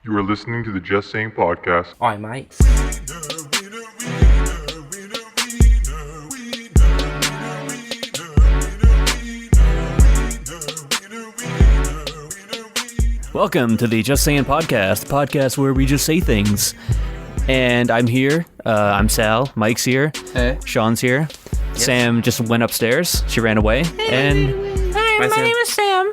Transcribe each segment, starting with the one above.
You are listening to the Just Saying podcast. Oi, mate. Welcome to the Just Saying podcast, the podcast where we just say things. And I'm here. I'm Sal. Mike's here. Hey. Sean's here. Yep. Sam just went upstairs. She ran away. Hi, my name is Sam.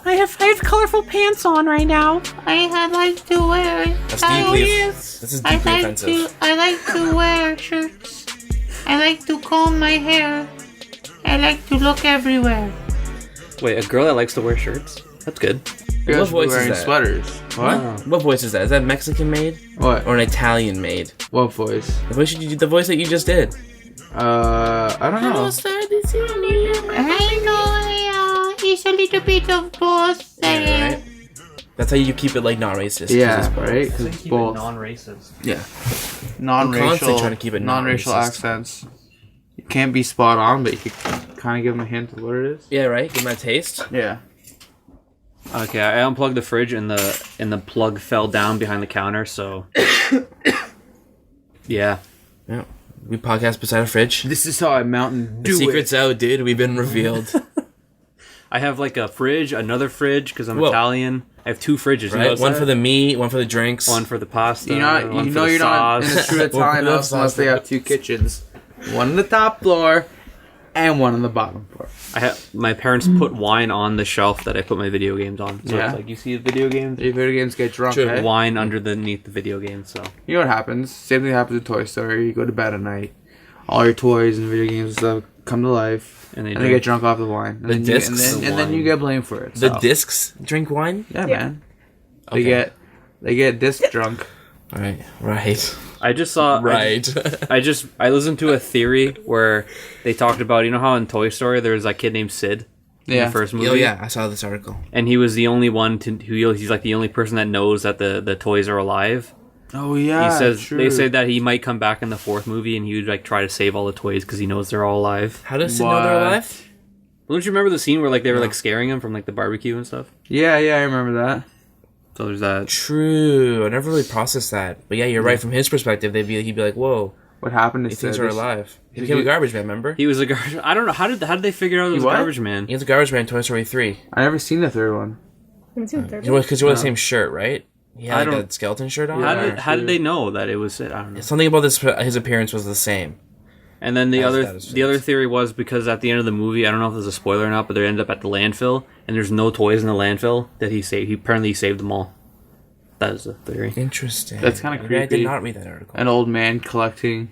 I have colorful pants on right now. I like to wear. This is deeply offensive. I like to wear shirts. I like to comb my hair. I like to look everywhere. Wait, a girl that likes to wear shirts? That's good. What voice wearing is that? Sweaters. What? What voice is that? Is that Mexican made? What? Or an Italian made? What voice? The voice that you just did. I don't know. I know. It's a little bit of both. Yeah, right? That's how you keep it like non-racist. Yeah, right? Because it's both. Non-racist. Yeah. I'm constantly trying to keep it non-racial non-racist. accents. You can't be spot on, but you can kind of give them a hint of what it is. Yeah, right? Give them a taste. Yeah. Okay, I unplugged the fridge and the plug fell down behind the counter, so... Yeah. We podcast beside a fridge. This is how I Mountain The Dew secret's it. out, dude. We've been revealed. I have like a fridge, another fridge, because I'm Whoa. Italian. I have two fridges. You Right? notice One that? for the meat, one for the drinks. One for the pasta, You're not, one you for know the you're not in a sauce. true Italian house unless they have two kitchens. One on the top floor and one on the bottom floor. My parents put wine on the shelf that I put my video games on. So Yeah. it's like, you see the video games? Your video games get drunk, True. eh? Wine underneath the video games, so... You know what happens? Same thing happens in Toy Story. You go to bed at night. All your toys and video games and stuff come to life. And they they get drunk off the wine. And The then discs? You, and then you get blamed for it. The so. discs drink wine? Yeah, man. Okay. They get disc drunk. Right. I just saw... Right. I listened to a theory where they talked about, you know how in Toy Story there was that kid named Sid? In Yeah. the first movie? Oh, yeah. I saw this article. And he was the only one he's like the only person that knows that the toys are alive. Oh, yeah. He says true. they say that he might come back in the fourth movie and he would like try to save all the toys because he knows they're all alive. How does Sid know they're What? alive? Don't you remember the scene where like they were like scaring him from like the barbecue and stuff? Yeah, I remember that. So there's that. True. I never really processed that. But yeah, you're right. From his perspective, he'd be like, whoa, What happened to these Sid? things are alive. He became a garbage man, remember? He was a garbage. I don't know how did they figure out it was a what? garbage man? He was a garbage man in Toy Story 3. I never seen the third one. Because he wore the same shirt, right? He I had don't- like a skeleton shirt on. How did they know that it was it? I don't know. Something about his appearance was the same. And then the That other is theory was because at the end of the movie, I don't know if there's a spoiler or not, but they end up at the landfill and there's no toys in the landfill that he saved. He apparently saved them all. That is the theory. Interesting. That's kinda Maybe I did creepy. not read that article. An old man collecting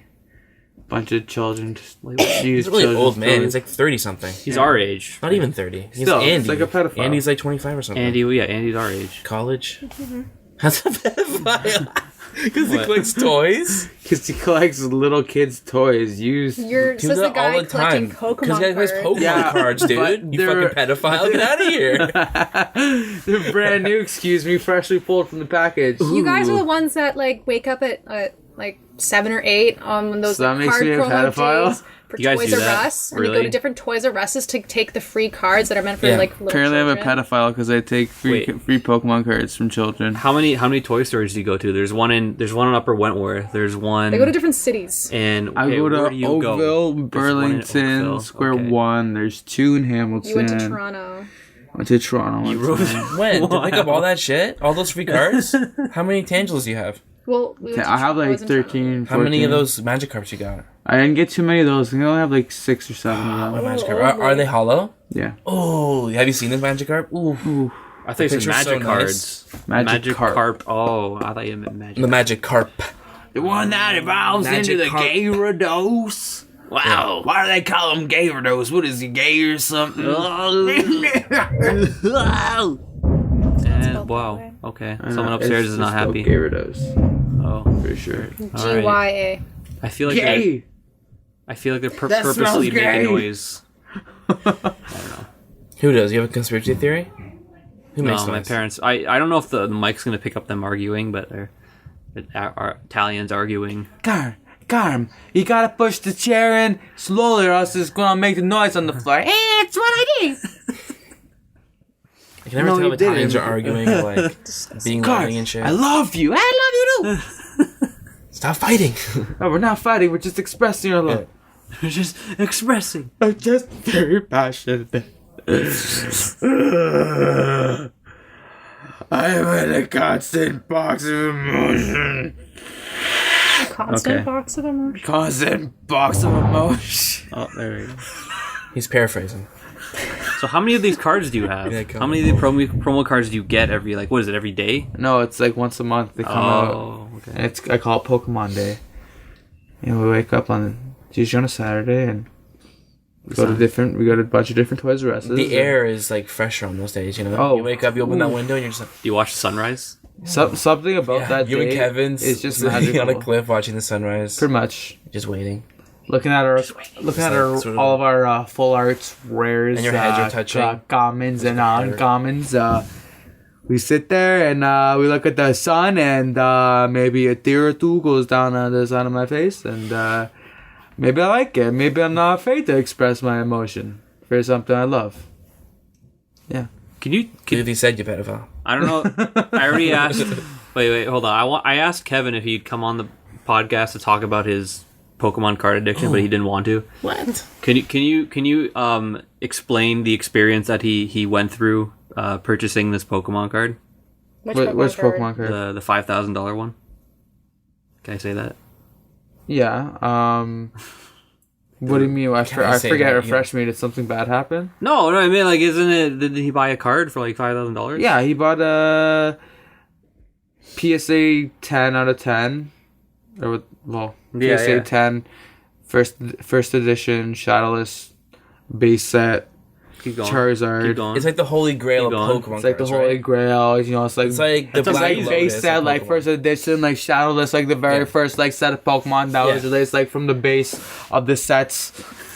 a bunch of children. He's a really old man. He's like 30-something. He's our age. Not even 30. He's Still, Andy. it's like a pedophile. Andy's like 25 or something. Andy's our age. College? That's a pedophile. Because he What? collects toys? Because he collects little kids' toys. Used. You're He says does the that guy all the time. collecting Because Pokemon he plays cards. Pokemon Yeah, cards, but dude. You they're- fucking pedophile. Get out of here. They're brand new, excuse me, freshly pulled from the package. You guys are the ones that like wake up at like 7 or 8 on when those So that like, makes card me a promo pedophile? days for You guys Toys do R that? Us, and you go Really? to different Toys R Us's to take the free cards that are meant for Yeah. like little Apparently, I'm a children. pedophile because I take free Pokemon cards from children. How many Toy Stories do you go to? There's one in Upper Wentworth. There's one. They go to different cities. And I okay, go where to do you go? Oakville, There's one in Burlington, Oakville. Square Okay. One. There's two in Hamilton. You went to Toronto. Went to Toronto. You one rode- time. When? To pick up all that shit? All those free cards? How many tangibles do you have? Well, we went to I have I like was in Toronto. 13. How many of 14. those magic cards you got? I didn't get too many of those. I think I only have like 6 or 7 of them. Magic card. Are they hollow? Yeah. Oh, have you seen this magic card? Ooh. I thought you said Picture's magic so cards. Magic carp. carp. Oh, I thought you meant magic. The magic carp. The one that evolves Magic into the carp. Gyarados. Wow. Why do they call him Gyarados? What is he, gay or something? And wow. Okay. Someone upstairs is not happy. Gyarados. Oh, For sure. GYA. I feel like Gay. they're That purposely smells making gay. noise. Who does? You have a conspiracy theory? Who makes No, my noise? parents. I don't know if the mic's gonna pick up them arguing, but they're Italians arguing. Garm, you gotta push the chair in slowly or else it's gonna make the noise on the floor. Hey, it's what I do. can never No, tell you if Italians are didn't. arguing or like being Cars, loving and shit. I love you. I love you too. Stop fighting. No, we're not fighting. We're just expressing our love. We're just expressing. I'm just very passionate. I am in a constant box of emotion. Constant Okay. box of emotion. Constant box of emotion. Oh, there we go. He's paraphrasing. So how many of these cards do you have? Yeah, come How many of the promo cards do you get every, like, what is it, every day? No, it's like once a month they come out. Oh, okay. And I call it Pokemon Day. And we wake up on usually on a Saturday and we go to a bunch of different Toys R Us. The air is like fresher on those days, you know? Oh. You wake up, you open that window, and you're just like, Do you watch the sunrise? Something about that you day and Kevin's is just sitting on a magical. cliff watching the sunrise. Pretty much. Just waiting. Looking at sort of- all of our full arts, rares, And your heads are touching. commons and uncommons. We sit there and we look at the sun, and maybe a tear or two goes down the side of my face, and maybe I like it. Maybe I'm not afraid to express my emotion for something I love. Yeah. Can you? Clearly said you pedophile. I don't know. I already asked. Wait, hold on. I asked Kevin if he'd come on the podcast to talk about his Pokemon card addiction, but he didn't want to. What? Can you explain the experience that he went through purchasing this Pokemon card, Which Pokemon card? the $5,000 one? Can I say that? Yeah. What do you mean? I say forget. that, Refresh me. Did something bad happen? No, I mean, like, isn't it? Did he buy a card for like $5,000? Yeah, he bought a PSA 10 out of 10. Yeah, PSA yeah. 10 first edition Shadowless base set Keep going. Charizard. Keep going. It's like the holy grail Keep of going. Pokemon It's like the cards, Holy right? Grail, you know. It's like It's like the it's Black like Lotus base of set, like Pokemon. first edition, like Shadowless, like the very Yeah. first like set of Pokemon that was Yeah. released, like from the base of the sets.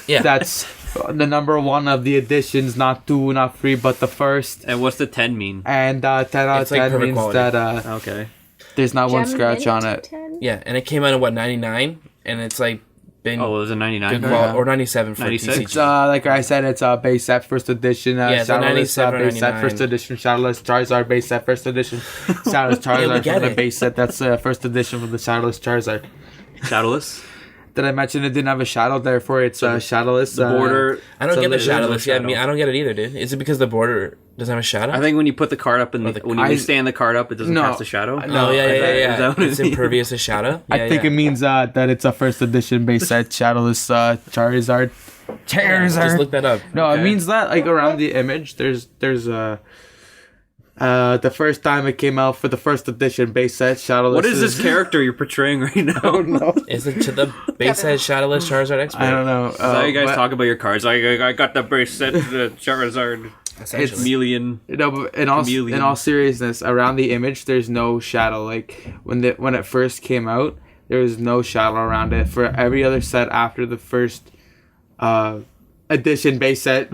Yeah. That's the number one of the editions, not 2, not 3, but the first. And what's the 10 mean? And 10 out of It's like 10 perfect means quality. that Okay. there's not one Gem scratch on Mint it. 10? Yeah, and it came out in what, 99? And it's like been Oh, it was a 99 good card? quality, or 97 for 96? TCG. It's like I said, it's a base set first edition. Yeah, it's a Shadowless 97 or base set 99. first edition. Shadowless Charizard base set first edition. Shadowless Yeah, we Charizard get from the it. base set. That's first edition from the Shadowless Charizard. Shadowless? Did I mention it didn't have a shadow? Therefore, it's Shadowless. The border. I don't So get the there's shadowless. no Yeah, shadow. me, I don't get it either, dude. Is it because the border doesn't have a shadow? I think when you put the card up and when you stand the card up, it doesn't No. cast a shadow. Oh, yeah, Is that what it It's means? impervious to shadow. Yeah, I think it means that it's a first edition base set Shadowless Charizard. Charizard. Just look that up. No, Okay. it means that like around the image, there's the first time it came out for the first edition base set Shadowless. What is this character you're portraying right now? No, Is it to the base set shadowless Charizard expert? I don't know. Is that how you guys but- talk about your cards? I got the base set, the Charizard, Essentially. Chameleon. No, but in all Chameleon. seriousness, around the image, there's no shadow. Like when it first came out, there was no shadow around it. For every other set after the first edition base set,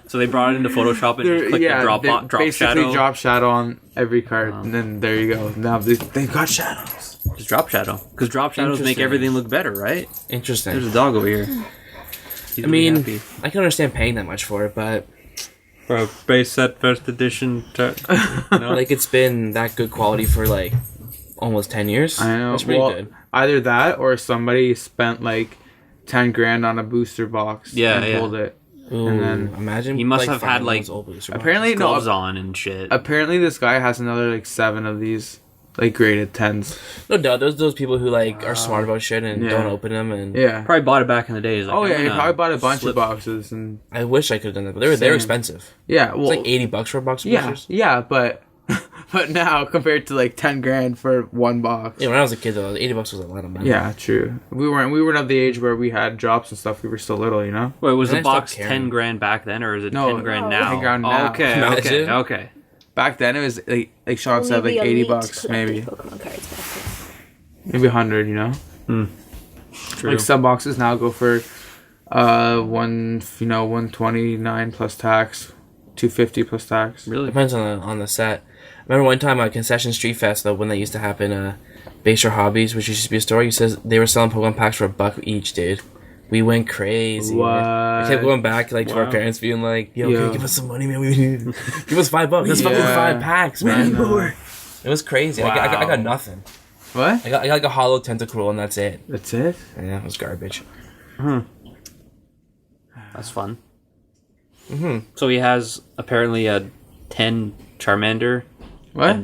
So they brought it into Photoshop and just clicked the drop they basically shadow. drop shadow on every card, and then there you go. Now they've got shadows. Just drop shadow. Because drop shadows make Interesting. everything look better, right? Interesting. There's a dog over here. He's I mean, really happy. I can understand paying that much for it, but For a base set first edition. like it's been that good quality for like almost 10 years. I know. That's pretty Well, good. either that or somebody spent like 10 grand on a booster box. Yeah, and yeah. pulled it. Ooh, and then- imagine He must like, have had, finding like, those old booster Apparently, boxes. no. Gloves on and shit. Apparently, this guy has another like 7 of these, like graded 10s. No doubt, those people who like are smart about shit and Yeah. don't open them. And Yeah. Probably bought it back in the days. Like, Oh yeah, I'm he gonna probably bought a bunch slip- of boxes and I wish I could have done that, but they're Same. expensive. yeah, well, It's like $80 for a box of yeah, boosters. yeah, but but now compared to like 10 grand for one box. Yeah, when I was a kid though, $80 was a lot of money. Yeah, true. We weren't of the age where we had drops and stuff. We were still little, you know. Wait, was And the I stopped box caring. 10 grand back then, or is it No, 10 grand no. now? 10 grand now. Okay, okay, Imagine. okay. Back then it was like Sean Only said, like the $80 elite bucks, collected maybe Pokemon cards back maybe 100. You know, True. like some boxes now go for 129 plus tax, 250 plus tax. Really? Depends on the set. I remember one time at Concession Street Fest though, when that used to happen, Base Your Hobbies, which used to be a store, he says they were selling Pokemon packs for $1 each, dude. We went crazy. What? Man. I kept going back like to our parents, being like, "Yo, Yo. okay, give us some money, man. We need give us $5. That's fucking 5 packs, man. It was crazy. Wow. I got nothing. What? I got like a hollow tentacle, and that's it. That's it? Yeah, it was garbage. That's fun. So he has apparently a 10 Charmander. What?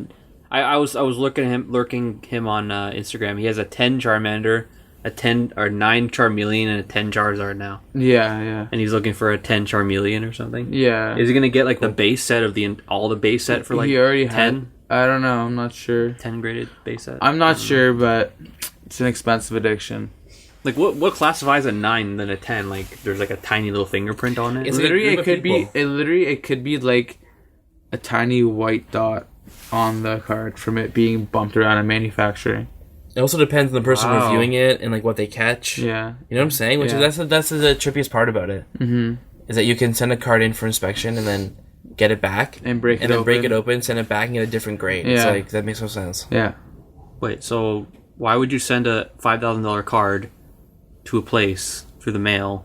I was lurking him on Instagram. He has a 10 Charmander, a 10 or 9 Charmeleon, and a 10 Charizard now. Yeah. And he's looking for a 10 Charmeleon or something. Yeah. Is he gonna get like the base set of all the base set for like he already 10? had. I don't know. I'm not sure. 10 graded base set. I'm not sure, but it's an expensive addiction. Like what classifies a 9 than a 10? Like there's like a tiny little fingerprint on it. It's like a Literally, group it of could be. people. It could be like a tiny white dot on the card from it being bumped around in manufacturing. It also depends on the person Wow. reviewing it and like what they catch. Yeah. You know what I'm saying? Which Yeah. is that's the trippiest part about it. Mm-hmm. Is that you can send a card in for inspection and then get it back And break and it then break open. it open, send it back, and get a different grade. It's Yeah. like that makes no sense. Yeah. Wait, so why would you send a $5,000 card to a place through the mail?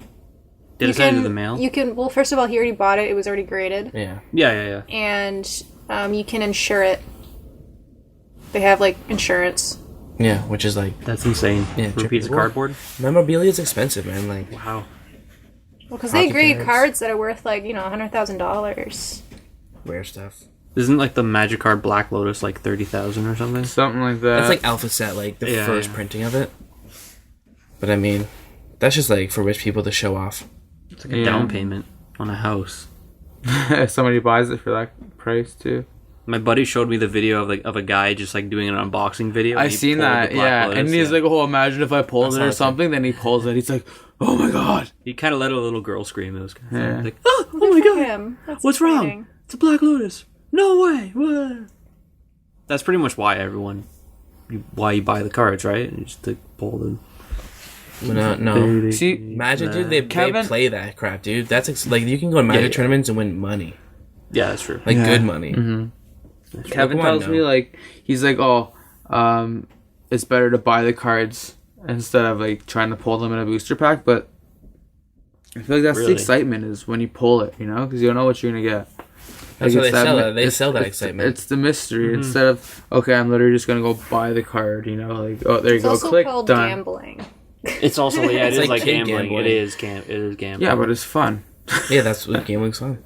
Did it send it to the mail? You can. Well, first of all, he already bought it. It was already graded, Yeah. Yeah. and you can insure it. They have like insurance. Yeah, which is like That's insane. Yeah, For a piece of trippy. cardboard? memorabilia is expensive, man. Like Wow. Well, because they Hockey grade cards. cards that are worth like $100,000. rare stuff. Isn't like the Magic Card Black Lotus like 30,000 or something? Something like that. That's like alpha set, like the Yeah, first yeah. printing of it. But I mean, that's just like for rich people to show off. It's like a down payment on a house. somebody buys it for that price too. My buddy showed me the video of a guy just like doing an unboxing video. I and he seen pulled that, the Black yeah. Lotus, And he's like, "Oh, imagine if I pulled That's it or awesome. something." Then he pulls it. He's like, "Oh my god!" he kind of let a little girl scream. It was kind of Yeah. like, oh my god, Him. That's what's exciting. wrong? It's a Black Lotus. No way. What? That's pretty much why why you buy the cards, right? You just to pull them. No. See, Magic, dude, they Kevin- play that crap, dude. That's like you can go in Magic yeah. tournaments and win money, Yeah, that's true. like Yeah. good money. Kevin Come on, tells me like he's like, "Oh, it's better to buy the cards instead of like trying to pull them in a booster pack." But I feel like that's Really? the excitement is when you pull it, you know, because you don't know what you're gonna get. That's Like, why it's they sell mi- it. They it's- sell that it's- excitement. It's the mystery instead of okay, I'm literally just gonna go buy the card, you know, like oh there you It's go, also click called done. gambling. It's also it It's is like like kid gambling. gambling. It is gambling. Yeah, but it's fun. Yeah, that's what gambling's fun.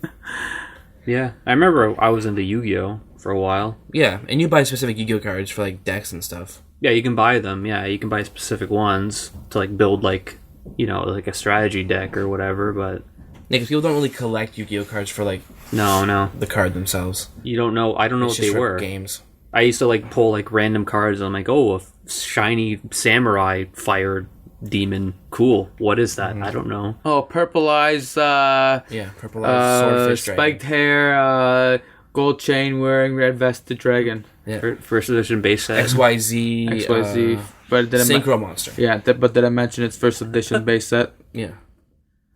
Yeah, I remember I was into Yu-Gi-Oh for a while. Yeah, and you buy specific Yu-Gi-Oh cards for like decks and stuff. Yeah, you can buy them. Yeah, you can buy specific ones to like build like like a strategy deck or whatever. But Like, people don't really collect Yu-Gi-Oh cards for like no, the card themselves. you don't know. I don't know It's what just they for were. games. I used to like pull like random cards. And I'm like, oh, a shiny samurai fire demon. Cool. What is that? I don't know. Oh, purple eyes, Yeah, purple eyes, swordfish dragon. spiked hair, gold chain wearing, red vested dragon. Yeah, First edition base set. XYZ. XYZ. But did I Synchro monster. yeah, but did I mention it's first edition base set? Yeah,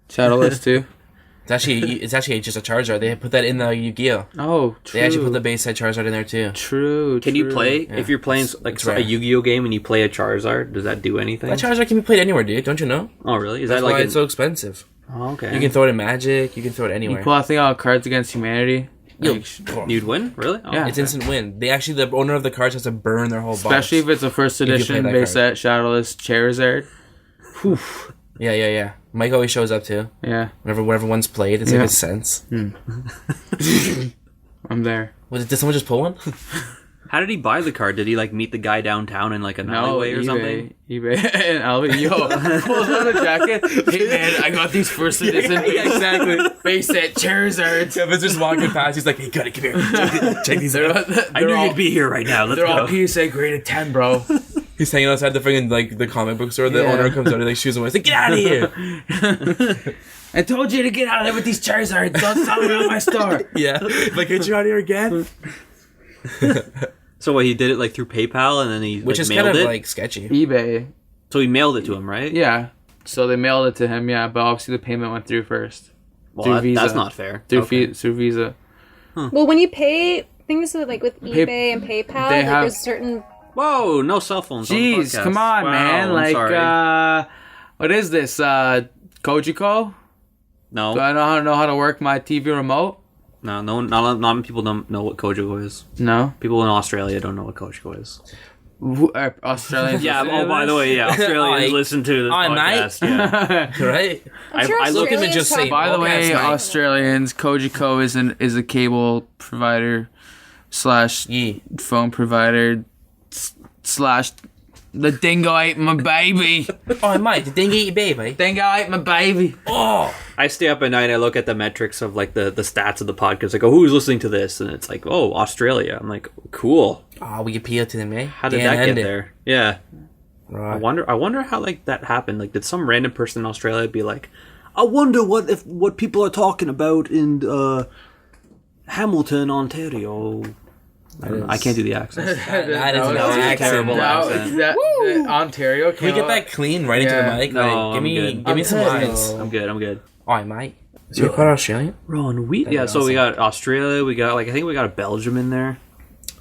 Shadowless too. it's actually just a Charizard. They put that in the Yu-Gi-Oh. Oh, true. They actually put the base set Charizard in there too. True. Can you true. play Yeah. if you're playing like It's a rare. Yu-Gi-Oh game and you play a Charizard? Does that do anything? That Charizard can be played anywhere, dude. Don't you know? Oh, really? Is That's that why like it's so expensive. Oh, okay. You can throw it in Magic. You can throw it You anywhere. pull out thing out Cards Against Humanity. Yo, Like, You'd win? Really? Oh, Yeah. it's instant win. They actually, the owner of the cards has to burn their whole box. especially if it's a first You can play edition that base card. set Shadowless Charizard. Yeah. Mike always shows up too. Yeah, Whenever one's played, it's Yeah. like a sense. I'm there. Did someone just pull one? How did he buy the card? Did he like meet the guy downtown in like an alleyway or something? eBay. And Albert, yo, pulls out a jacket. Hey man, I got these first edition. Exactly. Base set Charizards. Kevin's just walking past. He's like, "Hey, cut it, come here. Check these out." I knew you'd be here right now. Let's They're all go. PSA graded 10, bro. He's hanging outside the freaking like the comic book store. The Yeah. owner comes out and like shoos him away. He's like, "Get out of here!" I told you to get out of there with these Charizards. Don't sell them at my store. Yeah, like get you out of here again. So what? He did it like through PayPal and then he Which like, is mailed kind of it. like sketchy. eBay. So he mailed it to him, right? Yeah. So they mailed it to him, yeah, but obviously the payment went through first. Well, through that's Visa. not fair. Through, Okay. through Visa. Well, when you pay things like with eBay and PayPal, they like, have- there's certain. Whoa! No cell phones. on the Jeez, podcast. come on, Wow, man. I'm Like, sorry. What is this? Kojiko? No, Do I know how to work my TV remote? no, not many people don't know what Kojiko is. No. People in Australia don't know what Kojiko is. Australians. Yeah. Oh, by the way, yeah, Australians listen to this podcast. Yeah. Right? I'm sure I look at him and Australians just say, talk By the about way, it. Australians, Kojiko is a cable provider / Yee. phone provider / the dingo ate my baby. Oh, mate, the dingo eat your baby. Dingo ate my baby. Oh, I stay up at night and I look at the metrics of like the stats of the podcast. Like, oh, who's listening to this? And it's like, oh, Australia. I'm like, cool. we appeal to them, eh? How did that get there? Yeah. Right. I wonder how like that happened. Like, did some random person in Australia be like, I wonder what people are talking about in Hamilton, Ontario. I don't know. I can't do the accent. That is an accent. terrible Now, accent. Ontario. Can we get that clean right into the Yeah. mic? No, Like, I'm good. give me some lines. I'm good. Oh, mate. Is your part Australian? Ron, yeah. So we got Australia. We got I think we got a Belgium in there.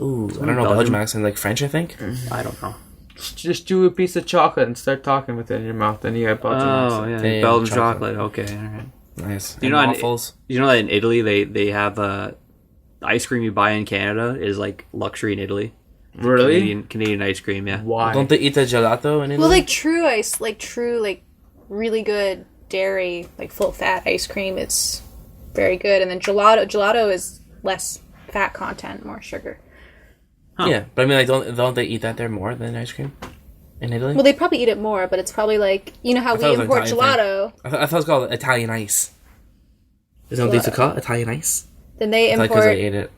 Ooh, I don't know Belgium? Belgium accent, like French, I think. I don't know. Just chew a piece of chocolate and start talking with it in your mouth, and you get Belgian Oh accent. yeah, Yeah, Belgian chocolate. chocolate. Okay, all right. Nice. You And know, in- waffles. You know that in Italy they have the ice cream you buy in Canada is like luxury in Italy. Really? Canadian ice cream, yeah. Why? Don't they eat the gelato in Italy? Well, like true ice, like really good dairy, like full fat ice cream. It's very good, and then gelato is less fat content, more sugar. Yeah, but I mean, like, don't they eat that there more than ice cream in Italy? Well, they probably eat it more, but it's probably like you know how thought it we was an import Italian gelato, I thought it was called Italian ice. Isn't that what they used to call it? Italian ice? then they Because import they ate it.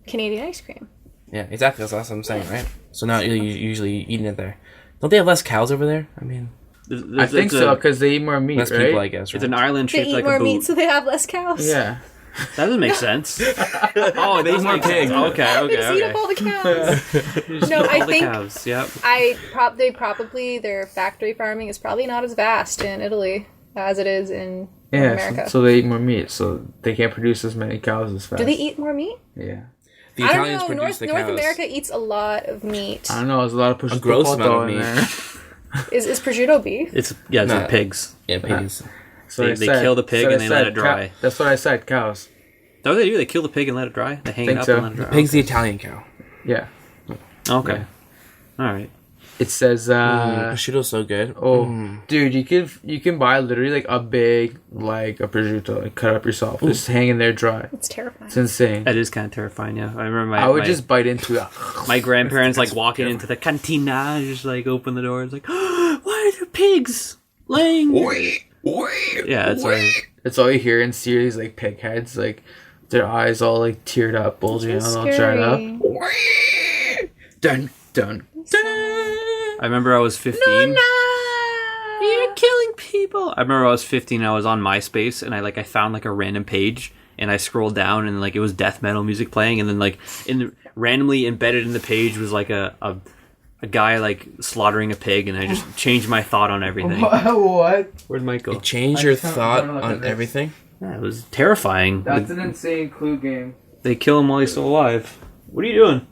Canadian ice cream. Yeah, exactly. That's what I'm saying, right? So now you're usually eating it there. Don't they have less cows over there? I mean, I think so because they eat more meat, less right? people, I guess. Right? It's an island They shaped eat like more a boot. meat, so they have less cows. Yeah. That doesn't make sense. Oh, they eat more pigs. Okay. They just eat up all the cows. No, I All the think cows. Yep. they probably their factory farming is probably not as vast in Italy as it is in Yeah, America. so they eat more meat, so they can't produce as many cows as fast. Do they eat more meat? Yeah. The I don't Italians know. produce the North cows. America eats a lot of meat. I don't know, there's a lot of prosciutto gross amount of in meat. there. Is prosciutto beef? It's Nah. like pigs. Yeah, pigs. So They kill the pig and they let it dry. That's what I said, cows. That's what they do. They kill the pig and let it dry. They hang Think it up so. and let it dry. Pig's the Italian cow. Yeah. Okay. Yeah. All right. It says Prosciutto's so good. dude, you can buy literally like a big like a prosciutto and cut up yourself. Just hanging there dry. It's terrifying. It's insane. That is kind of terrifying. Yeah, I remember I would just bite into it. my grandparents like walking into the cantina, just like open the door. It's like, why are there pigs laying? Yeah, it's like That's all you hear and see are these like pig heads, like their eyes all like teared up, bulging out, all dried up. Dun dun dun. I remember I was 15. You're killing people. I remember I was 15. I was on MySpace and I found like a random page and I scrolled down and like it was death metal music playing and then like randomly embedded in the page was like a guy like slaughtering a pig and I just changed my thought on everything. What? Where'd Mike go? Change your can't thought look at on this. everything. Yeah, it was terrifying. That's an insane clue game. They kill him while he's still alive. What are you doing?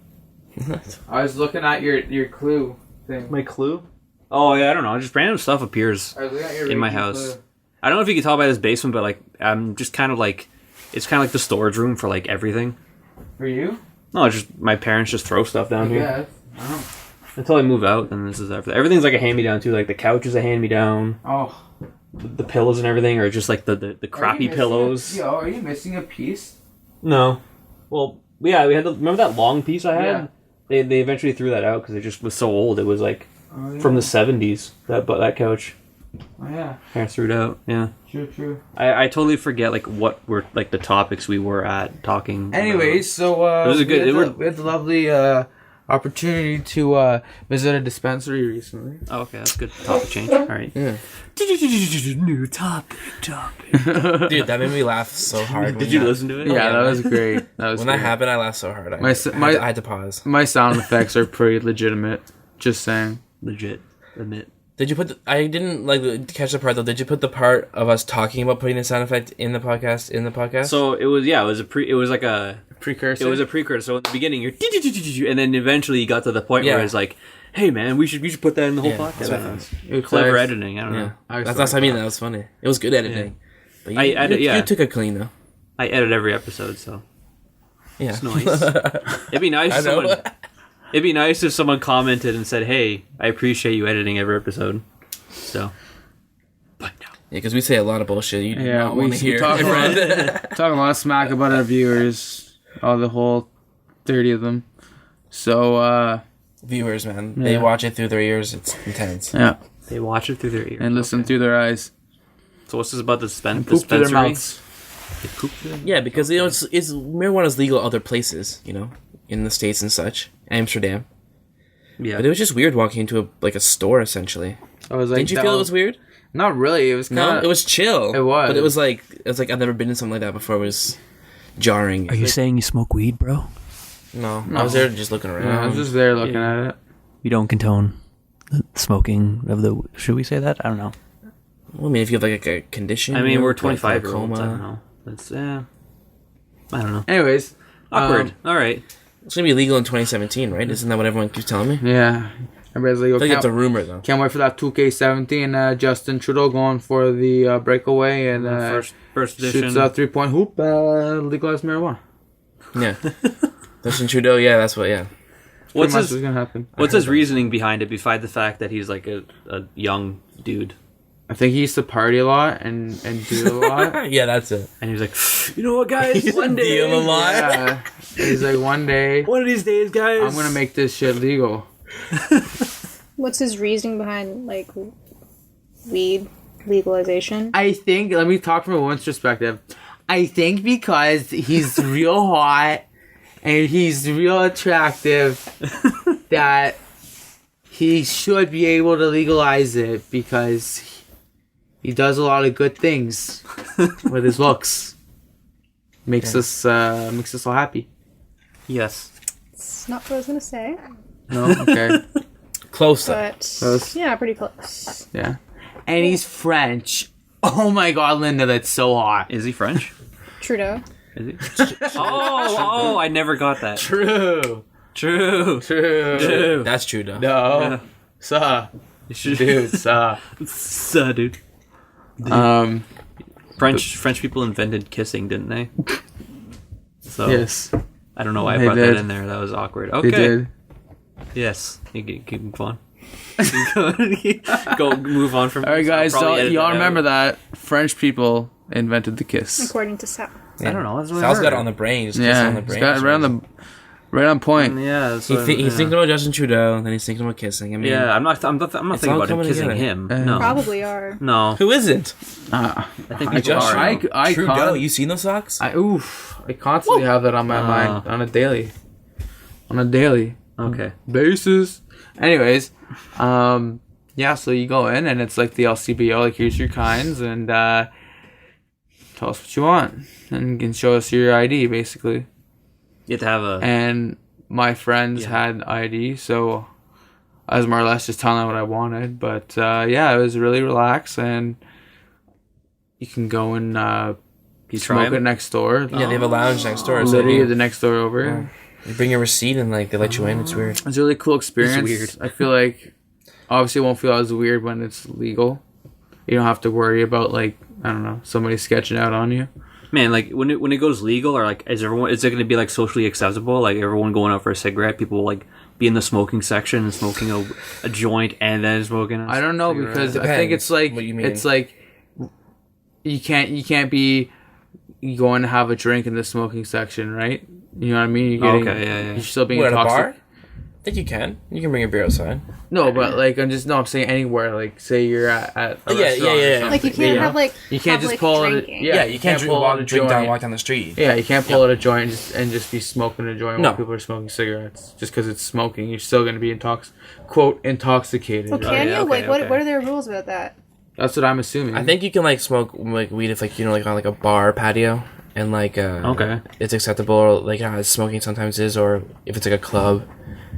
I was looking at your clue thing. My clue? Oh yeah, I don't know. Just random stuff appears I was looking at your in my Reiki house. clue. I don't know if you can tell by this basement, but like I'm just kind of like it's kind of like the storage room for like everything. For you? No, it's just my parents just throw stuff down here Yeah. Oh. until I move out. Then this is everything. Everything's like a hand me down too. Like the couch is a hand me down. Oh. The pillows and everything are just like the crappy pillows. Are you missing a piece? No. Well, yeah, we had remember that long piece I had. Yeah. They eventually threw that out because it just was so old. It was like from the 70s. That couch. Oh yeah. Parents threw it out. Yeah. True. I totally forget like what were like the topics we were at talking. Anyways, so It was a good- we had the lovely opportunity to visit a dispensary recently. Oh, okay, that's good. Topic change. All right. Yeah. New topic. Dude, that made me laugh so hard. Did you listen to it? Yeah, that was great. That was When great. that happened, I laughed so hard. I My had to pause. My sound effects are pretty legitimate. Just saying. Legit. Admit. Did you put? I didn't catch the part though. Did you put the part of us talking about putting the sound effect in the podcast? So it was it was like a Precursor. It was a precursor. So in the beginning, you're and then eventually you got to the point where it's like, hey man, we should put that in the whole podcast. Clever editing. I don't know. That's what I mean. That was funny. It was good editing. But you took it clean though. I edit every episode, so yeah, it's nice. It'd be nice. It'd be nice if someone commented and said, "Hey, I appreciate you editing every episode." So, but no. Yeah, because we say a lot of bullshit. You do not want to hear. Talking a lot of smack about our viewers, all the whole 30 of them. So, viewers, man, they watch it through their ears. It's intense. Yeah, they watch it through their ears and listen through their eyes. So what's this about the poop through their mouths? Yeah, because it's marijuana is legal other places, in the States and such, Amsterdam. Yeah, but it was just weird walking into a store essentially. I was like, didn't you feel it was weird? Not really. It was kind of. It was chill. It was, but it was like I've never been in something like that before. It was jarring. Are you saying you smoke weed, bro? No, I was there just looking around. Yeah, I was just there looking at it. You don't condone the smoking of the. Should we say that? I don't know. Well, I mean, if you have a condition. I mean, we're 25 year year olds. olds. I don't know. That's I don't know. Anyways, awkward. All right. It's gonna be legal in 2017, right? Isn't that what everyone keeps telling me? Yeah. Everybody's like, I think it's a rumor though. Can't wait for that 2K17. Justin Trudeau going for the breakaway and first edition. shoots a 3-point hoop. Legalize marijuana. Yeah. Justin Trudeau. Yeah, that's what. Yeah. What's gonna happen? What's his reasoning behind it, besides the fact that he's like a young dude? I think he used to party a lot and do a lot. Yeah, that's it. And he was like, you know what, guys? One day, deal a lot. Yeah. He's like, one of these days, guys, I'm gonna make this shit legal. What's his reasoning behind weed legalization? I think. Let me talk from a woman's perspective. I think because he's real hot and he's real attractive, that he should be able to legalize it because he does a lot of good things with his looks. Makes us all happy. Yes. It's not what I was gonna say, No, okay, Close. but Close. yeah, pretty close. yeah. And he's French. Oh my God, Linda, that's so hot. Is he French? Trudeau. Is he? Oh, I never got that. True. That's true though. No, dude, Dude. French people invented kissing, didn't they? So yes, I don't know why I They brought did. that in there. That was awkward. they Okay. did. Yes. You keep on. Go move on from. All right, guys. I'll probably So edit y'all that out. remember that French people invented the kiss. According to Sal. I don't know. That's what I Sal's heard. got it on the brain. Just Yeah, on the he's brain. got it right on point. Yeah. That's He's what- thinking about Justin Trudeau, then he's thinking about kissing. I mean, Yeah, I'm not thinking all about him coming kissing together. him. No. Probably are. No. who isn't? I think I people just- are. I Trudeau. You seen those socks? I constantly have that on my mind on a daily Okay. basis. Anyways, yeah. So you go in and it's like the LCBO, like here's your kinds, and tell us what you want, and you can show us your ID basically. You have to have a. And my friends had ID, so I was more or less just telling them what I wanted. But yeah, it was really relaxed, and you can go and You try smoke it 'em? next door. Yeah, they have a lounge next door. So Literally you, the next door over. you bring your receipt and they let you in. It's weird. It's a really cool experience. weird. I feel like obviously it won't feel as weird when it's legal. You don't have to worry about I don't know, somebody sketching out on you. Man, like when it goes legal, or is it going to be like socially acceptable? Like everyone going out for a cigarette, people will be in the smoking section and smoking a joint and then smoking. I don't know because I think it's Depends what you mean. it's like you can't be going to have a drink in the smoking section, right? You know what I mean? You're getting, Okay, yeah. You're still being What, at a intoxicated. bar? I think you can. You can bring your beer outside. No, but I'm saying anywhere. Like say you're at a Yeah, restaurant yeah, or yeah. something. Like you can't have You can't public just pull it. drinking. Yeah, you can't pull out a drink down, joint. walk down the street. Yeah, you can't pull out a joint and just be smoking a joint No. while people are smoking cigarettes. Just because it's smoking, you're still going to be intoxicated. Well, right? can yeah, you? okay, What okay. are their rules about that? That's what I'm assuming. I think you can smoke weed if on a bar patio and Okay. it's acceptable, or smoking sometimes is, or if it's a club.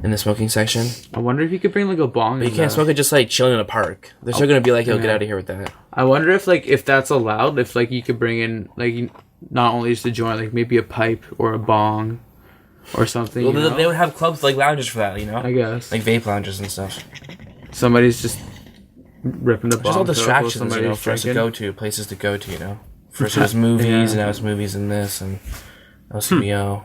in the smoking section. I wonder if you could bring like a bong. But you can't smoke it just like chilling in a park. They're still gonna be like, "Yo, get yeah. out of here with that." I wonder if that's allowed. If like you could bring in like not only just a joint, like maybe a pipe or a bong or something. Well, you know? they would have clubs like lounges for that, you know. I guess Like vape lounges and stuff. somebody's just ripping the bong. Just all till distractions, somebody's for us to drinking. go to, places to go to, you know. First it was movies, Yeah. and now it's movies and this, and LCBO.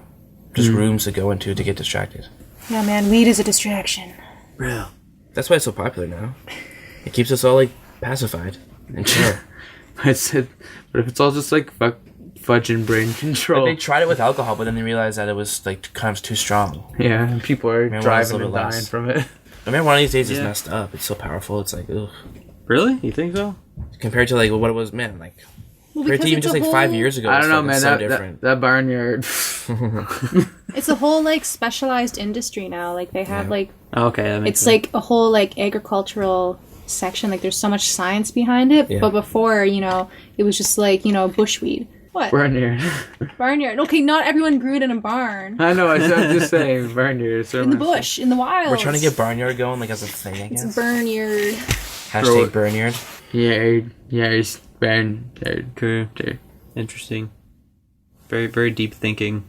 Just rooms to go into to get distracted. Yeah, man, weed is a distraction. Real. That's why it's so popular now. It keeps us all, like, pacified and chill. I said, but if it's all just like fudge and brain control, Like, they tried it with alcohol, but then they realized that it was, like, kind of too strong. yeah, and people are Marijuana's a driving little and bit dying less. from it. I mean, one of these days is Yeah. messed up. It's so powerful. It's like, ugh. Really? You think so? Compared to, like, what it was, man, like... Well, Compared to even it's just, a like, 5 whole- years ago. I it's don't know, like, man. it's so That different. that barnyard. It's a whole like specialized industry now. Like they have like Okay, that makes it's sense. like a whole like agricultural section. Like there's so much science behind it. Yeah. But before, it was just like bushweed. What Barnyard. barnyard? Okay, not everyone grew it in a barn. I know. I'm just saying barnyard. In the bush, in the wild. We're trying to get Barnyard going, like, as a thing, I guess. It's barnyard. Hashtag Barnyard. Yeah, it's barnyard. Okay. Interesting. Very, very deep thinking.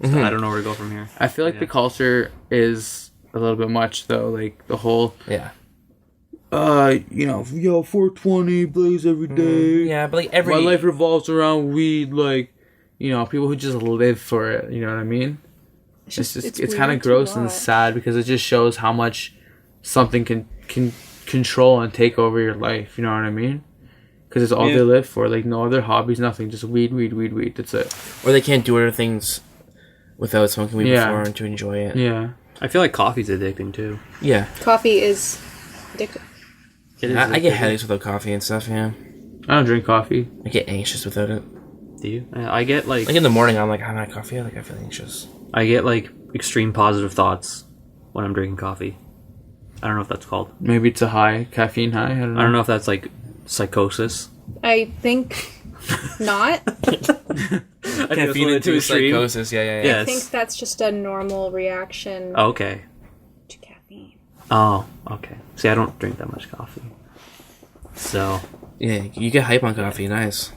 So I don't know where to go from here. I feel like Yeah. the culture is a little bit much though. Like the whole, Yeah. 420 blaze every day. Yeah, but, like, every... My life revolves around weed. Like, people who just live for it. You know what I mean? It's kind of weird to gross and watch. sad because it just shows how much something can control and take over your life. You know what I mean? Because it's all Yeah. they live for. Like no other hobbies, nothing. Just weed. That's it. Or they can't do other things without smoking weed Yeah. before and to enjoy it. Yeah. I feel like coffee's addicting too. Yeah. Coffee is addictive. It is I get addicting. headaches without coffee and stuff, yeah. I don't drink coffee. I get anxious without it. Do you? I get like Like in the morning, I'm like, I'm not coffee. I feel anxious. I get like extreme positive thoughts when I'm drinking coffee. I don't know if that's called. Maybe it's a high caffeine high. I don't know. I don't know if that's like psychosis. I think not. Caffeine into psychosis. Yeah. I Yes. think that's just a normal reaction Oh, okay. to caffeine. Oh, okay. See, I don't drink that much coffee. So, Yeah, you get hype on coffee. Nice.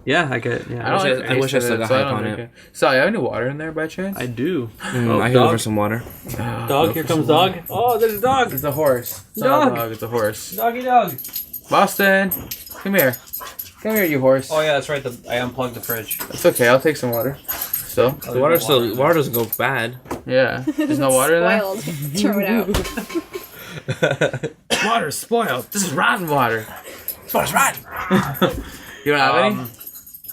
yeah, I get. Yeah, I wish I still got hype on it. So, you have any water in there by chance? I do. I can go for some water. Dog, here comes dog. Oh, there's a dog. It's a horse. It's Dog. not a dog. It's a horse. Doggy dog. Boston, come here. Come here, you horse. Oh yeah, that's right. I unplugged the fridge. It's okay. I'll take some water. So, The water doesn't go bad. yeah. There's no water in there. Spoiled. Throw it out. Water's spoiled. This is rotten water. Water's right. You don't have any?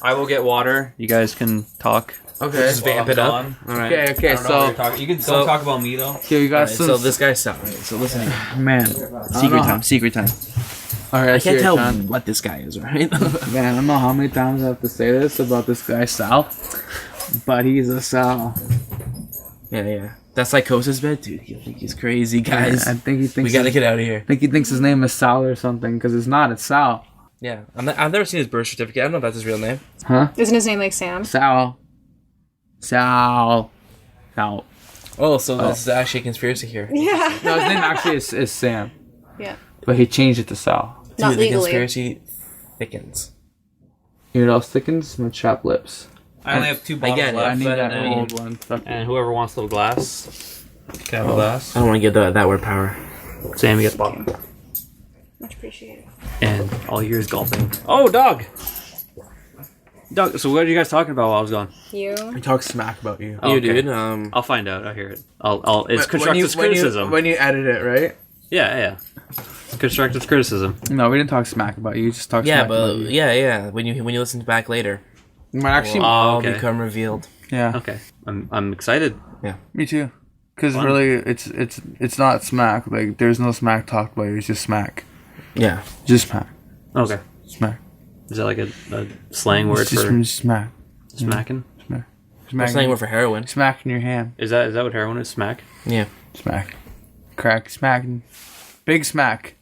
I will get water. You guys can talk. Okay. Just vamp it up. Gone. All right. Okay. So, You can So- don't talk about me though. okay, we got Alright, some. so this guy's Sal. Right? So listen. man. Secret time. Secret time. All right. I can't tell John. what this guy is, right? Man, I don't know how many times I have to say this about this guy Sal, but he's a Sal. yeah. That psychosis bed, dude. You think he's crazy, guys. I think he thinks. We gotta get out of here. I think he thinks his name is Sal or something because it's not. It's Sal. Yeah, I've never seen his birth certificate. I don't know if that's his real name. Huh? Isn't his name like Sam? Sal. Sal. Sal. Oh, so this is actually a conspiracy here. Yeah. No, his name actually is Sam, Yeah. but he changed it to Sal. Not Dude, the legally. conspiracy thickens. You know what else thickens? My chapped lips. I only have 2 bottles get it. left. I need but, that I mean- old one. Fuck And whoever wants the glass, can have a glass. I don't want to give that word power. Sam, you get the bottle. Much appreciated. And all yours golfing. Oh, dog. Dog. So what are you guys talking about while I was gone? You? We talk smack about you. Oh, You, okay. dude. I'll find out. I'll hear it. I'll. It's When constructive you- criticism. When you edit it, right? Yeah. Constructive criticism. No, we didn't talk smack about you. Just talk Yeah, smack but about you. yeah. When you listen back later, But actually, all okay. become revealed. yeah, Okay. I'm excited. me too. Because really, it's not smack. Like, there's no smack talked about you. It's just smack. Yeah. Just smack. Okay. Smack. Is that like a slang word It's just for smack. smacking? Smack. That's not even for heroin. Smack in your hand. Is that what heroin is? Smack? Yeah. Smack. Crack. Smacking. Big smack.